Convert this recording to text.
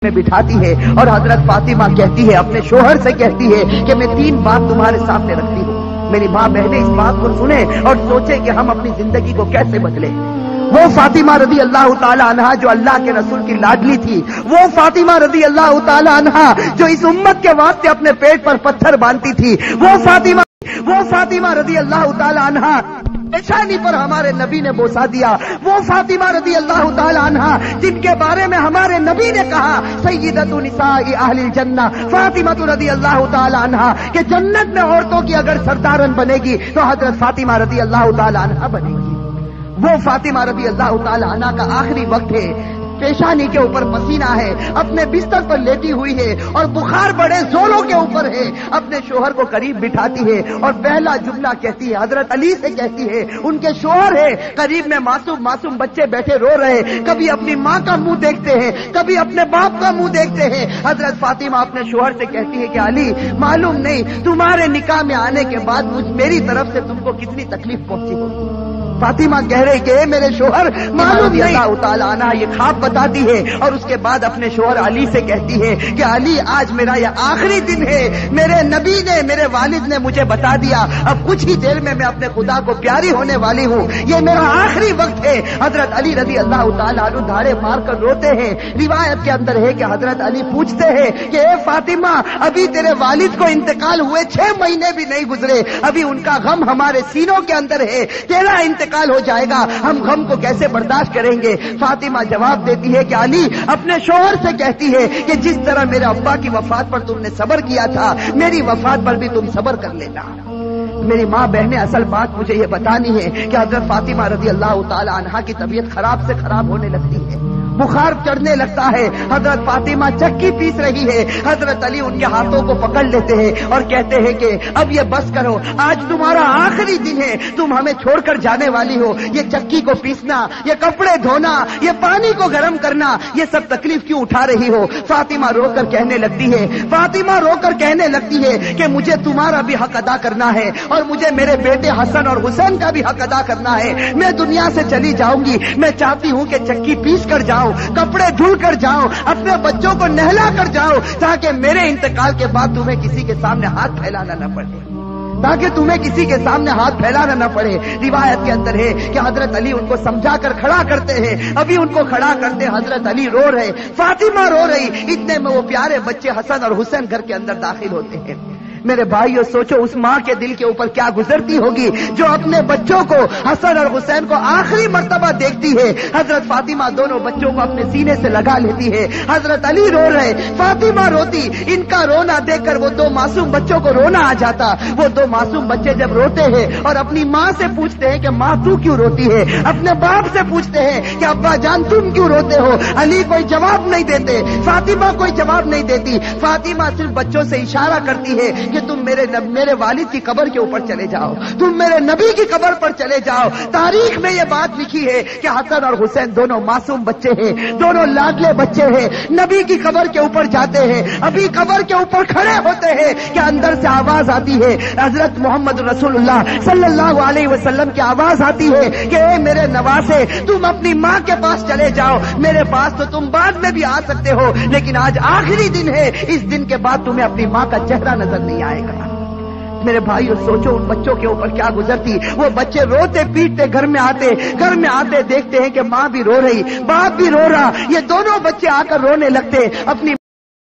में बिठाती है और हजरत फातिमा कहती है, अपने शोहर से कहती है कि मैं 3 बात तुम्हारे सामने रखती हूँ। मेरी माँ बहनें इस बात को सुने और सोचे कि हम अपनी जिंदगी को कैसे बदले। वो फातिमा रदी अल्लाह ताला अन्हा जो अल्लाह के रसूल की लाडली थी, वो फातिमा रदी अल्लाह ताला अन्हा जो इस उम्मत के वास्ते अपने पेट पर पत्थर बांधती थी, वो फातिमा रदी अल्लाह ताला अन्हा पेशानी पर हमारे नबी ने बोसा दिया, वो फातिमा रदी अल्लाह ताला अन्हा जिनके बारे में हमारे नबी ने कहा सय्यदतु निसाई अहलिल जन्नह फातिमा रदी अल्लाह ताला अन्हा कि जन्नत में औरतों की अगर सरदारन बनेगी तो हजरत फातिमा रदी अल्लाह ताला अन्हा बनेगी। वो फातिमा रदी अल्लाह ताला अन्हा का आखिरी वक्त है, पेशानी के ऊपर पसीना है, अपने बिस्तर पर लेटी हुई है और बुखार बड़े जोरों के ऊपर है, अपने शोहर को करीब बिठाती है और पहला जुमला कहती है, हजरत अली से कहती है, उनके शोहर है, करीब में मासूम बच्चे बैठे रो रहे, कभी अपनी माँ का मुंह देखते हैं, कभी अपने बाप का मुंह देखते हैं। हजरत फातिमा अपने शोहर से कहती है कि अली, मालूम नहीं तुम्हारे निकाह में आने के बाद मेरी तरफ से तुमको कितनी तकलीफ पहुंची होगी। फातिमा कह रही कि मेरे शोहर मालूम नहीं। अल्लाह ताला अन्हा ये ख्वाब बताती है और उसके बाद अपने शोहर अली से कहती है कि अली, आज मेरा यह आखिरी दिन है, मेरे नबी ने, मेरे वालिद ने मुझे बता दिया, अब कुछ ही देर में मैं अपने खुदा को प्यारी होने वाली हूँ, ये मेरा आखिरी वक्त है। हजरत अली रजी अल्लाह ताला अन्हु धाड़े मार कर रोते हैं। रिवायत के अंदर है कि हजरत अली पूछते हैं कि ए फातिमा, अभी तेरे वालिद को इंतकाल हुए 6 महीने भी नहीं गुजरे, अभी उनका गम हमारे सीनों के अंदर है, तेरा इंतकाल हो जाएगा, हम गम को कैसे बर्दाश्त करेंगे। फातिमा जवाब देती है कि अली, अपने शोहर से कहती है कि जिस तरह मेरे अब्बा की वफात पर तुमने सब्र किया था, मेरी वफात पर भी तुम सब्र कर लेना। मेरी माँ बहनें, असल बात मुझे ये बतानी है कि हजरत फातिमा रजी अल्लाह ताला अन्हा की तबीयत खराब से खराब होने लगती है, बुखार चढ़ने लगता है। हजरत फातिमा चक्की पीस रही है, हजरत अली उनके हाथों को पकड़ लेते हैं और कहते हैं कि अब ये बस करो, आज तुम्हारा आखिरी दिन है, तुम हमें छोड़कर जाने वाली हो, ये चक्की को पीसना, ये कपड़े धोना, ये पानी को गर्म करना, ये सब तकलीफ क्यों उठा रही हो। फातिमा रोकर कहने लगती है कि मुझे तुम्हारा भी हक अदा करना है और मुझे मेरे बेटे हसन और हुसैन का भी हक अदा करना है। मैं दुनिया से चली जाऊंगी, मैं चाहती हूँ कि चक्की पीस कर जाऊं, कपड़े धुल कर जाओ, अपने बच्चों को नहला कर जाओ, ताकि मेरे इंतकाल के बाद तुम्हें किसी के सामने हाथ फैलाना न पड़े, रिवायत के अंदर है कि हजरत अली उनको समझा कर खड़ा करते हैं। अभी उनको खड़ा करते हजरत अली रो रहे, फातिमा रो रही, इतने में वो प्यारे बच्चे हसन और हुसैन घर के अंदर दाखिल होते हैं। मेरे भाइयों, सोचो उस माँ के दिल के ऊपर क्या गुजरती होगी जो अपने बच्चों को, हसन और हुसैन को आखिरी मर्तबा देखती है। हजरत फातिमा दोनों बच्चों को अपने सीने से लगा लेती है, हजरत अली रो रहे, फातिमा रोती। इनका रोना देखकर वो 2 मासूम बच्चों को रोना आ जाता। वो 2 मासूम बच्चे जब रोते हैं और अपनी माँ से पूछते हैं कि माँ तू क्यों रोती है, अपने बाप से पूछते हैं कि अब्बा जान तुम क्यों रोते हो, अली कोई जवाब नहीं देते, फातिमा कोई जवाब नहीं देती। फातिमा सिर्फ बच्चों से इशारा करती है कि तुम मेरे वालिद की कब्र के ऊपर चले जाओ, तुम मेरे नबी की कब्र पर चले जाओ। तारीख में ये बात लिखी है कि हसन और हुसैन दोनों मासूम बच्चे हैं, दोनों लाडले बच्चे हैं, नबी की कब्र के ऊपर जाते हैं। अभी कब्र के ऊपर खड़े होते हैं कि अंदर से आवाज आती है, हजरत मोहम्मद रसूलुल्लाह सल्लल्लाहु अलैहि वसल्लम की आवाज आती है कि ए मेरे नवासे, तुम अपनी माँ के पास चले जाओ, मेरे पास तो तुम बाद में भी आ सकते हो, लेकिन आज आखिरी दिन है, इस दिन के बाद तुम्हें अपनी माँ का चेहरा नजर नहीं आएगा। मेरे भाइयों, सोचो उन बच्चों के ऊपर क्या गुजरती। वो बच्चे रोते पीटते घर में आते देखते हैं कि माँ भी रो रही, बाप भी रो रहा, ये दोनों बच्चे आकर रोने लगते, अपनी